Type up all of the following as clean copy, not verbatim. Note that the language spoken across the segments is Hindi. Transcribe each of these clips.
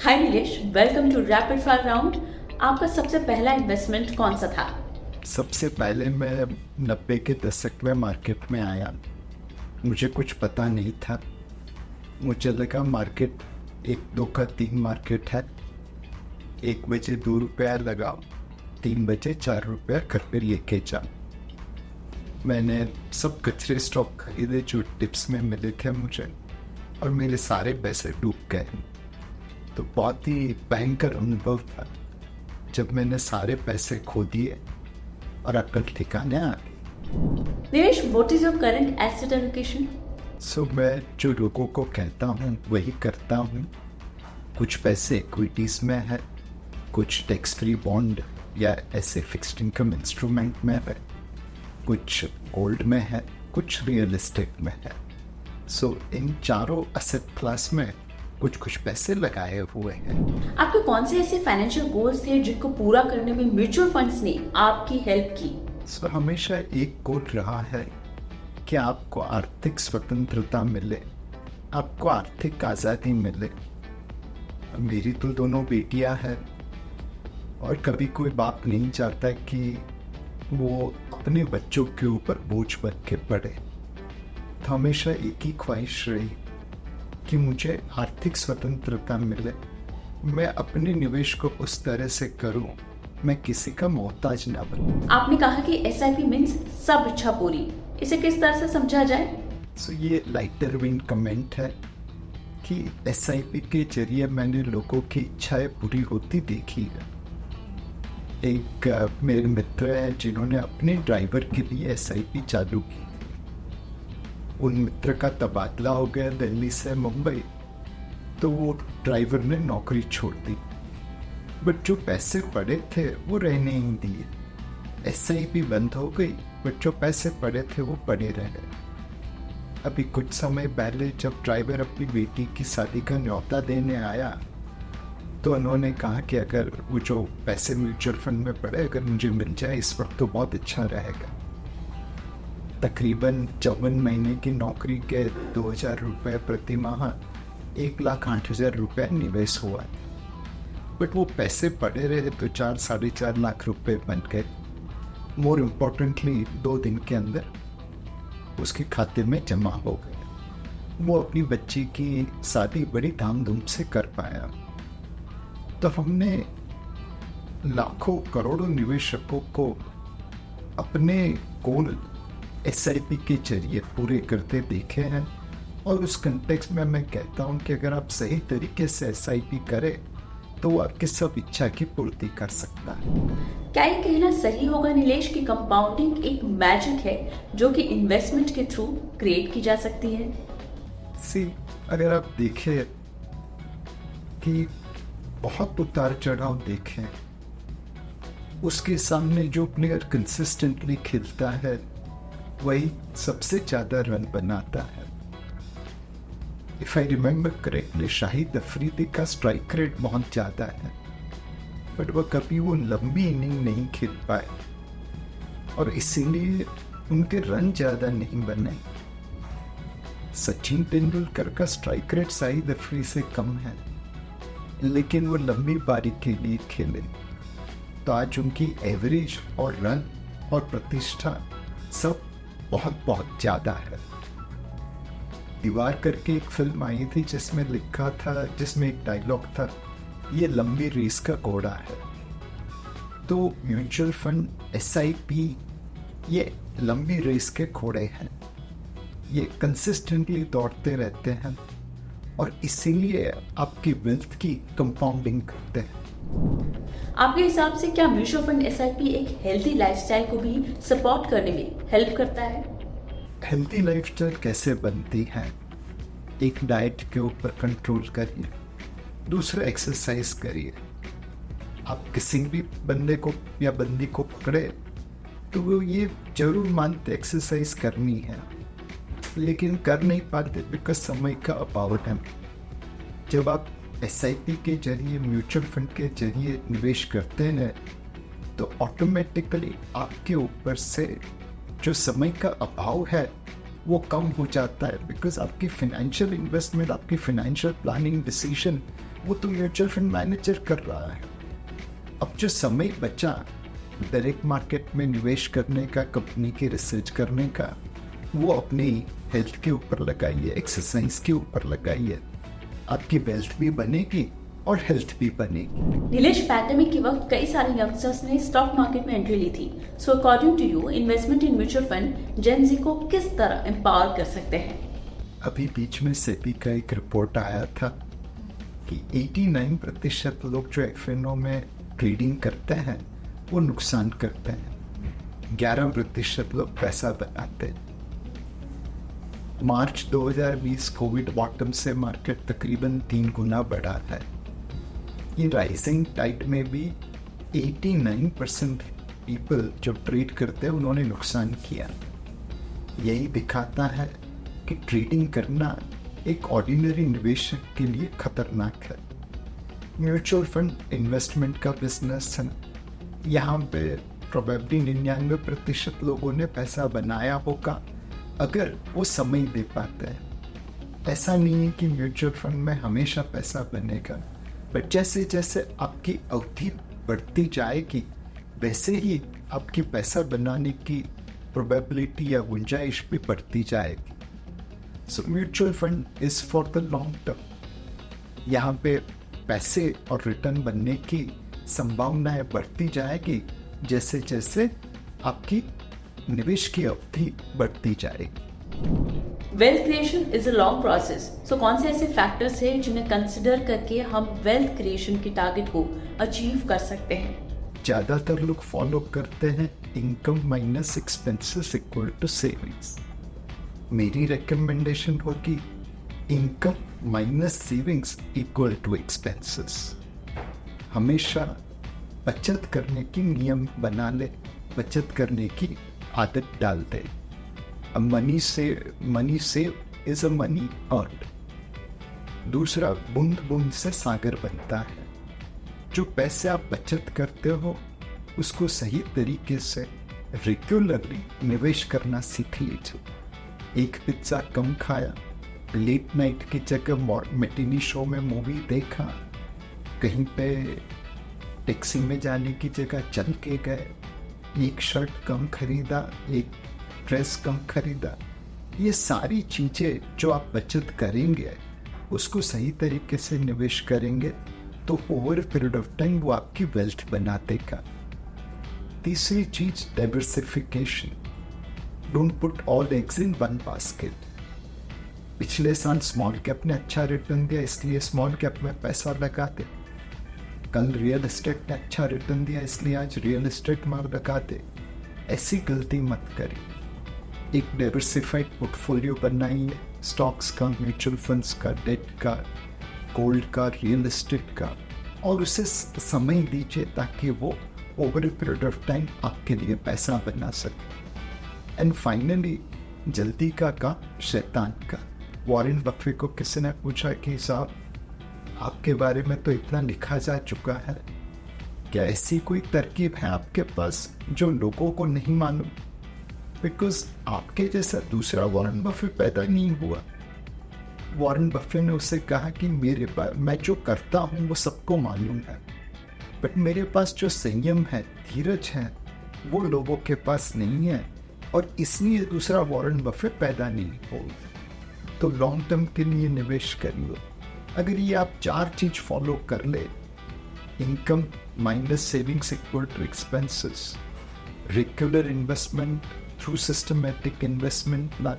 Hi Nilesh, welcome to rapid fire round. आपका सबसे पहला इन्वेस्टमेंट कौन सा था? सबसे पहले मैं 90 के दशक में मार्केट में आया। मुझे कुछ पता नहीं था। मुझे लगा मार्केट 1-2 का 3 मार्केट है। 1 बजे 2 रुपया लगाओ, 3 बजे 4 रुपया घर पे लेके जाओ। मैंने सब कचरे स्टॉक खरीदे जो टिप्स में मिले थे मुझे, और मेरे सारे पैसे डूब गए। तो बहुत ही भयंकर अनुभव था जब मैंने सारे पैसे खो दिए और अकल ठिकाने आ गई। Nilesh, what is your current asset allocation? So मैं जो लोगों को कहता हूँ वही करता हूँ। कुछ पैसे इक्विटीज में है, कुछ टैक्स फ्री बॉन्ड या ऐसे फिक्स्ड इनकम इंस्ट्रूमेंट में है, कुछ गोल्ड में है, कुछ रियल एस्टेट में है। सो इन चारों असेट क्लास में कुछ कुछ पैसे लगाए हुए हैं। आपके कौन से ऐसे फाइनेंशियल गोल्स थे जिनको पूरा करने में म्यूचुअल फंड्स ने आपकी हेल्प की? सो हमेशा एक गोल रहा है कि आपको आर्थिक स्वतंत्रता मिले, आपको आर्थिक आज़ादी मिले। मेरी तो दोनों बेटियां हैं, और कभी कोई बाप नहीं चाहता कि वो अपने बच्चों के ऊपर बोझ बन के पड़े। तो हमेशा एक ही ख्वाहिश रही कि मुझे आर्थिक स्वतंत्रता मिले, मैं अपने निवेश को उस तरह से करूं, मैं किसी का मोहताज ना बनूं। आपने कहा कि एसआईपी मीन्स सब इच्छा पूरी, इसे किस तरह से समझा जाए? सो ये लाइटर वेन कमेंट है कि एसआईपी के जरिए मैंने लोगों की इच्छाएं पूरी होती देखी है। एक मेरे मित्र हैं जिन्होंने अपने ड्राइवर के लिए एसआईपी चालू की। उन मित्र का तबादला हो गया दिल्ली से मुंबई, तो वो ड्राइवर ने नौकरी छोड़ दी, बट जो पैसे पड़े थे वो रहने ही दिए। एसआईपी बंद हो गई, बट जो पैसे पड़े थे वो पड़े रह गए। अभी कुछ समय पहले जब ड्राइवर अपनी बेटी की शादी का न्योता देने आया, तो उन्होंने कहा कि अगर वो जो पैसे म्यूचुअल फंड में पड़े अगर मुझे मिल जाए इस वक्त तो बहुत अच्छा रहेगा। तकरीबन 54 महीने की नौकरी के 2000 रुपये प्रति माह 1,08,000 रुपये निवेश हुआ, बट वो पैसे पड़े रहे तो 4-4.5 लाख रुपए बन गए। मोर इम्पोर्टेंटली 2 दिन के अंदर उसके खाते में जमा हो गए। वो अपनी बच्ची की शादी बड़ी धामधूम से कर पाया। तो हमने लाखों करोड़ों निवेशकों को अपने गोल एसआईपी के जरिए पूरे करते देखे हैं, और उस कंटेक्स्ट में मैं कहता हूं कि अगर आप सही तरीके से एसआईपी करें तो वो आपकी सब इच्छा की पूर्ति कर सकता है। क्या ये कहना सही होगा नीलेश कि कंपाउंडिंग एक मैजिक है जो कि इन्वेस्टमेंट के थ्रू क्रिएट की जा सकती है? अगर आप देखें कि बहुत उतार चढ़ाव देखें, उसके सामने जो प्लेयर कंसिस्टेंटली खेलता है वही सबसे ज्यादा रन बनाता है। If I remember correctly, Shahid Afridi का स्ट्राइक रेट बहुत ज्यादा है, बट वह कभी वो लंबी इनिंग नहीं खेल पाए, और इसीलिए उनके रन ज्यादा नहीं बने। सचिन तेंदुलकर का स्ट्राइक रेट शाहिद अफरीदी से कम है, लेकिन वो लंबी पारी के लिए खेले, तो आज उनकी एवरेज और रन और प्रतिष्ठा सब बहुत बहुत ज्यादा है। दीवार करके एक फिल्म आई थी जिसमें लिखा था, जिसमें एक डायलॉग था, ये लंबी रेस का घोड़ा है। तो म्यूचुअल फंड, एसआईपी ये लंबी रेस के घोड़े हैं। ये कंसिस्टेंटली दौड़ते रहते हैं, और इसीलिए आपकी वेल्थ की कंपाउंडिंग करते हैं। आपके हिसाब से क्या म्यूचुअल फंड एसआईपी एक हेल्थी लाइफस्टाइल को भी सपोर्ट करने में हेल्प करता है? हेल्थी लाइफस्टाइल कैसे बनती है? एक डाइट के ऊपर कंट्रोल करिए, दूसरा एक्सरसाइज करिए। आप किसी भी बंदे को या बंदी को पकड़े तो वो ये जरूर मानते एक्सरसाइज करनी है, लेकिन कर नहीं पाते बिकॉज समय का अभाव है। जब आप एसआईपी के जरिए, म्यूचुअल फंड के जरिए निवेश करते हैं तो ऑटोमेटिकली आपके ऊपर से जो समय का अभाव है वो कम हो जाता है, बिकॉज आपकी फाइनेंशियल इन्वेस्टमेंट, आपकी फाइनेंशियल प्लानिंग डिसीजन वो तो म्यूचुअल फंड मैनेजर कर रहा है। अब जो समय बचा डायरेक्ट मार्केट में निवेश करने का, कंपनी की रिसर्च करने का, वो अपनी हेल्थ के ऊपर लगाइए, एक्सरसाइज के ऊपर लगाइए। आपकी वेल्थ भी बनेगी और हेल्थ भी बनेगी। नीलेश, पैंडेमिक के वक्त कई सारे यंगस्टर्स ने स्टॉक मार्केट में एंट्री ली थी। So according to you, investment in mutual fund gen Z को किस तरह एम्पावर कर सकते हैं? अभी बीच में सेबी का एक रिपोर्ट आया था कि 89% लोग जो एफएनओ में ट्रेडिंग करते हैं वो नुकसान करते हैं, 11% लोग पैसा बनाते हैं। मार्च 2020 कोविड बॉटम से मार्केट तकरीबन 3 गुना बढ़ा है। ये राइजिंग टाइड में भी 89% पीपल जो ट्रेड करते हैं उन्होंने नुकसान किया। यही दिखाता है कि ट्रेडिंग करना एक ऑर्डिनरी निवेशक के लिए खतरनाक है। म्यूचुअल फंड इन्वेस्टमेंट का बिजनेस है। यहाँ पे प्रोबेबली 99% लोगों ने पैसा बनाया होगा अगर वो समय दे पाते हैं। ऐसा नहीं है कि म्यूचुअल फंड में हमेशा पैसा बनेगा, बट जैसे जैसे आपकी अवधि बढ़ती जाएगी वैसे ही आपकी पैसा बनाने की प्रोबेबिलिटी या गुंजाइश भी बढ़ती जाएगी। So mutual fund is for the long term. यहाँ पे पैसे और रिटर्न बनने की संभावनाएं बढ़ती जाएगी जैसे जैसे आपकी निवेश की अवधि बढ़ती जाएगी। Wealth creation is a long process. So कौन से ऐसे फैक्टर्स हैं जिन्हें कंसिडर करके हम वेल्थ क्रिएशन के टारगेट को अचीव कर सकते हैं? ज़्यादातर लोग फॉलो करते हैं income minus expenses equal to savings. मेरी रिकमेंडेशन होगी income minus savings equal to expenses. हमेशा बचत करने की नियम बना ले, बचत करने की आदत डाल दे। Money save is a money earn. दूसरा, बूंद बूंद से सागर बनता है। जो पैसे आप बचत करते हो उसको सही तरीके से रेगुलरली निवेश करना सीख लीजिए। एक पिज्ज़ा कम खाया, लेट नाइट की जगह मैटिनी शो में मूवी देखा, कहीं पे टैक्सी में जाने की जगह चल के गए, एक शर्ट कम खरीदा, एक ड्रेस कम खरीदा। ये सारी चीज़ें जो आप बचत करेंगे उसको सही तरीके से निवेश करेंगे तो ओवर पीरियड ऑफ टाइम वो आपकी वेल्थ बना देगा। तीसरी चीज, diversification. Don't put all eggs in one basket. पिछले साल स्मॉल कैप ने अच्छा रिटर्न दिया इसलिए स्मॉल कैप में पैसा लगाते, कल रियल एस्टेट ने अच्छा रिटर्न दिया इसलिए आज रियल एस्टेट में लगाते। ऐसी गलती मत करें। एक डाइवर्सिफाइड पोर्टफोलियो बनाइए, स्टॉक्स का, म्यूचुअल फंड्स का, डेट का, गोल्ड का, रियल एस्टेट का, और उसे समय दीजिए ताकि वो over a period of time आपके लिए पैसा बना सके। एंड फाइनली, जल्दी का काम शैतान का। वॉरेन बफे को किसी ने पूछा कि साहब आपके बारे में तो इतना लिखा जा चुका है, क्या ऐसी कोई तरकीब है आपके पास जो लोगों को नहीं मालूम? बिकॉज आपके जैसा दूसरा वॉरेन बफे पैदा नहीं हुआ। वॉरेन बफे ने उससे कहा कि मेरे पास, मैं जो करता हूँ वो सबको मालूम है, बट मेरे पास जो संयम है, धीरज है, वो लोगों के पास नहीं है, और इसलिए दूसरा वॉरेन बफे पैदा नहीं हो। तो लॉन्ग टर्म के लिए निवेश करिए। अगर ये आप 4 चीज फॉलो कर ले, income minus savings equal to expenses, regular investment through systematic investment plan,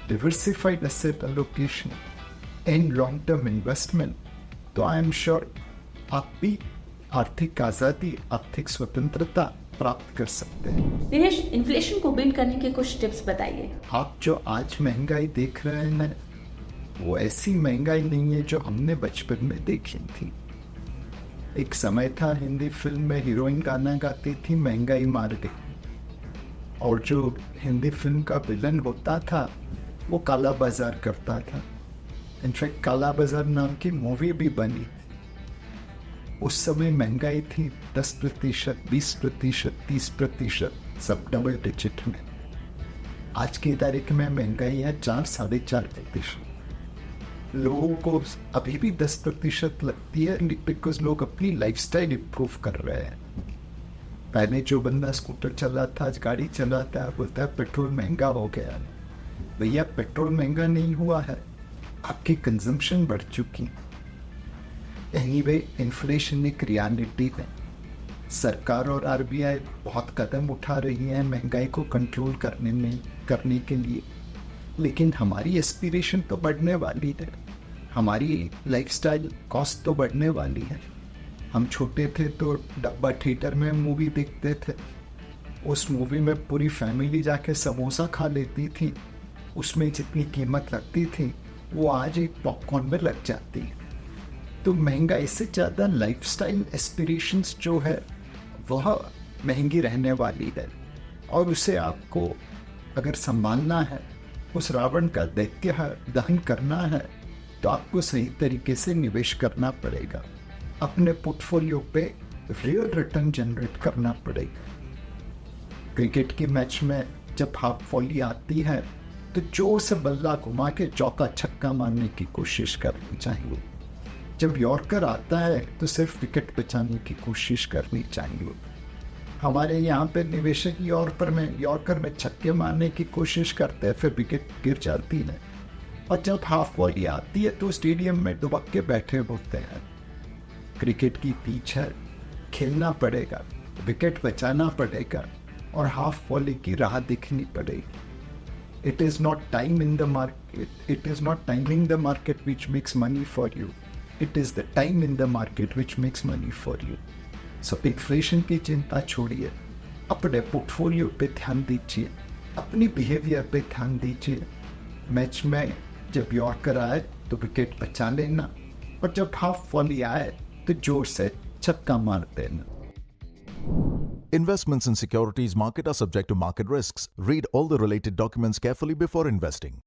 diversified asset allocation and long-term investment, तो आई एम श्योर आप भी आर्थिक आज़ादी, आर्थिक स्वतंत्रता प्राप्त कर सकते हैं। दिनेश, इन्फ्लेशन को बीट करने के कुछ टिप्स बताइए। आप जो आज महंगाई देख रहे हैं वो ऐसी महंगाई नहीं है जो हमने बचपन में देखी थी। एक समय था हिंदी फिल्म में हीरोइन गाना गाती थी, महंगाई मार गई, और जो हिंदी फिल्म का विलन होता था वो काला बाजार करता था। इनफैक्ट काला बाजार नाम की मूवी भी बनी। उस समय महंगाई थी 10%, 20%, 30%, सब डबल डिजिट में। आज की तारीख में महंगाई है 4-4.5%। लोगों को अभी भी 10% लगती है बिकॉज लोग अपनी लाइफस्टाइल इम्प्रूव कर रहे हैं। पहले जो बंदा स्कूटर चलाता आज गाड़ी चलाता है, बोलता है पेट्रोल महंगा हो गया है। भैया पेट्रोल महंगा नहीं हुआ है, आपकी कंजम्पशन बढ़ चुकी। एनीवे इन्फ्लेशन एक रियलिटी है। सरकार और आरबीआई बहुत कदम उठा रही है महंगाई को कंट्रोल करने के लिए, लेकिन हमारी एस्पिरेशन तो बढ़ने वाली है, हमारी लाइफस्टाइल कॉस्ट तो बढ़ने वाली है। हम छोटे थे तो डब्बा थिएटर में मूवी देखते थे, उस मूवी में पूरी फैमिली जाके समोसा खा लेती थी, उसमें जितनी कीमत लगती थी वो आज एक पॉपकॉर्न में लग जाती है। तो महंगाई से ज़्यादा लाइफस्टाइल एस्पिरेशंस जो है वह महंगी रहने वाली है, और उसे आपको अगर संभालना है, उस रावण का दैत्य दहन करना है, तो आपको सही तरीके से निवेश करना पड़ेगा, अपने पोर्टफोलियो पे रियल रिटर्न जनरेट करना पड़ेगा। क्रिकेट के मैच में जब हाफ वॉली आती है तो जोर से बल्ला घुमा के चौका छक्का मारने की कोशिश करनी चाहिए। जब यॉर्कर आता है तो सिर्फ विकेट बचाने की कोशिश करनी चाहिए। हमारे यहाँ पे निवेशक यॉर्कर में छक्के मारने की कोशिश करते हैं, फिर विकेट गिर जाती है, और जब हाफ वॉली आती है तो स्टेडियम में दुबक के बैठे होते हैं। क्रिकेट की पिच है, खेलना पड़ेगा, विकेट बचाना पड़ेगा, और हाफ वॉली की राह दिखनी पड़ेगी। It is not time in the market. It is not timing the market which makes money for you. It is the time in the market which makes money for you. So inflation की चिंता छोड़िए, अपने पोर्टफोलियो पे ध्यान दीजिए, अपनी बिहेवियर पे ध्यान दीजिए। मैच में जब यॉर्कर आए तो विकेट बचा लेना, और जब हाफ वॉली आए तो जोर से छक्का मार देना। Investments in securities market are subject to market risks. Read all the related documents carefully before investing.